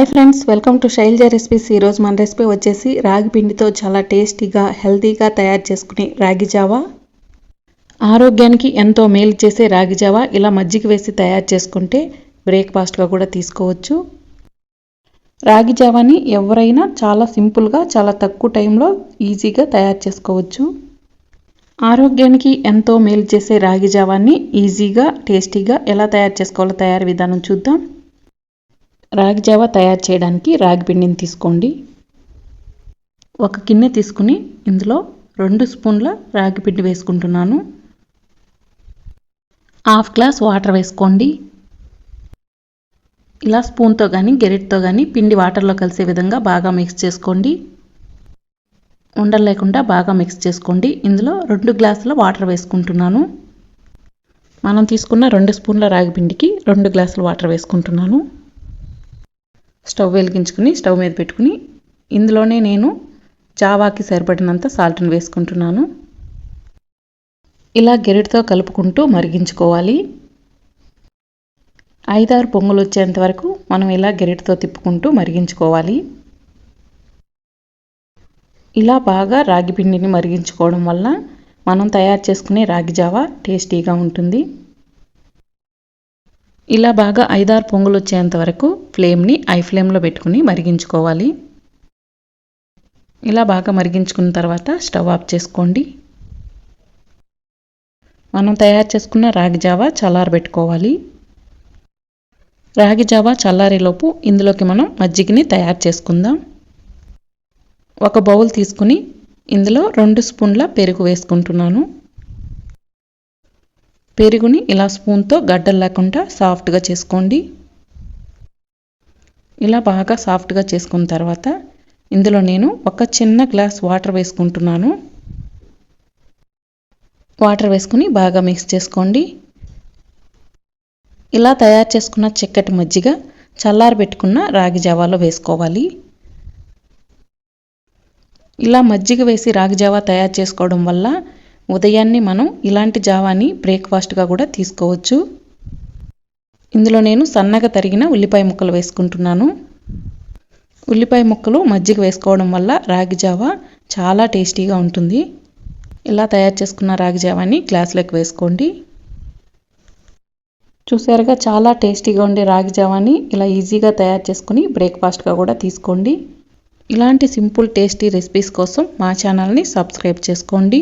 Hi friends, welcome to Shailaja recipes. ఈరోజు మన recipe వచ్చేసి రాగి పిండితో చాలా టేస్టీగా హెల్తీగా తయారు చేసుకునే రాగి జావా. ఆరోగ్యానికి ఎంతో మేలు చేసే రాగి జావా ఇలా మజ్జిగ వేసి తయారు చేసుకుంటే బ్రేక్ఫాస్ట్గా కూడా తీసుకోవచ్చు. రాగి జావాని ఎవరైనా చాలా సింపుల్గా చాలా తక్కువ టైంలో ఈజీగా తయారు చేసుకోవచ్చు. ఆరోగ్యానికి ఎంతో మేలు చేసే రాగి జావాని ఈజీగా టేస్టీగా ఎలా తయారు చేసుకోవాలో తయారీ విధానం చూద్దాం. రాగి జావా తయారు చేయడానికి రాగి పిండిని తీసుకోండి. ఒక గిన్నె తీసుకుని ఇందులో 2 స్పూన్ల రాగి పిండి వేసుకుంటున్నాను. హాఫ్ గ్లాస్ వాటర్ వేసుకోండి. ఇలా స్పూన్తో కానీ గెరిటతో కానీ పిండి వాటర్లో కలిసే విధంగా బాగా మిక్స్ చేసుకోండి. ఉండలు లేకుండా బాగా మిక్స్ చేసుకోండి. ఇందులో 2 గ్లాసుల వాటర్ వేసుకుంటున్నాను. మనం తీసుకున్న 2 స్పూన్ల రాగి పిండికి 2 గ్లాసుల వాటర్ వేసుకుంటున్నాను. స్టవ్ వెలిగించుకుని స్టవ్ మీద పెట్టుకుని ఇందులోనే నేను జావాకి సరిపడినంత సాల్ట్ని వేసుకుంటున్నాను. ఇలా గెరిటతో కలుపుకుంటూ మరిగించుకోవాలి. 5-6 పొంగులు వచ్చేంత వరకు మనం ఇలా గెరిటతో తిప్పుకుంటూ మరిగించుకోవాలి. ఇలా బాగా రాగి పిండిని మరిగించుకోవడం వల్ల మనం తయారు చేసుకునే రాగి జావా టేస్టీగా ఉంటుంది. ఇలా బాగా 5-6 పొంగులు వచ్చేంత వరకు ఫ్లేమ్ని హై ఫ్లేమ్లో పెట్టుకుని మరిగించుకోవాలి. ఇలా బాగా మరిగించుకున్న తర్వాత స్టవ్ ఆఫ్ చేసుకోండి. మనం తయారు చేసుకున్న రాగి జావా చల్లారబెట్టుకోవాలి. రాగి జావా చల్లారేలోపు ఇందులోకి మనం మజ్జిగని తయారు చేసుకుందాం. ఒక బౌల్ తీసుకుని ఇందులో 2 స్పూన్ల పెరుగు వేసుకుంటున్నాను. పెరుగుని ఇలా స్పూన్తో గడ్డలు లేకుండా సాఫ్ట్గా చేసుకోండి. ఇలా బాగా సాఫ్ట్గా చేసుకున్న తర్వాత ఇందులో నేను ఒక చిన్న గ్లాస్ వాటర్ వేసుకుంటున్నాను. వాటర్ వేసుకుని బాగా మిక్స్ చేసుకోండి. ఇలా తయారు చేసుకున్న చిక్కటి మజ్జిగ చల్లారబెట్టుకున్న రాగి జావాలో వేసుకోవాలి. ఇలా మజ్జిగ వేసి రాగి జావా తయారు చేసుకోవడం వల్ల ఉదయాన్నే మనం ఇలాంటి జావాని బ్రేక్ఫాస్ట్గా కూడా తీసుకోవచ్చు. ఇందులో నేను సన్నగా తరిగిన ఉల్లిపాయ ముక్కలు వేసుకుంటున్నాను. ఉల్లిపాయ ముక్కలు మజ్జిగ వేసుకోవడం వల్ల రాగి జావా చాలా టేస్టీగా ఉంటుంది. ఇలా తయారు చేసుకున్న రాగి జావాని గ్లాసులోకి వేసుకోండి. చూసారుగా, చాలా టేస్టీగా ఉండే రాగి జావాని ఇలా ఈజీగా తయారు చేసుకుని బ్రేక్ఫాస్ట్గా కూడా తీసుకోండి. ఇలాంటి సింపుల్ టేస్టీ రెసిపీస్ కోసం మా ఛానల్ని సబ్స్క్రైబ్ చేసుకోండి.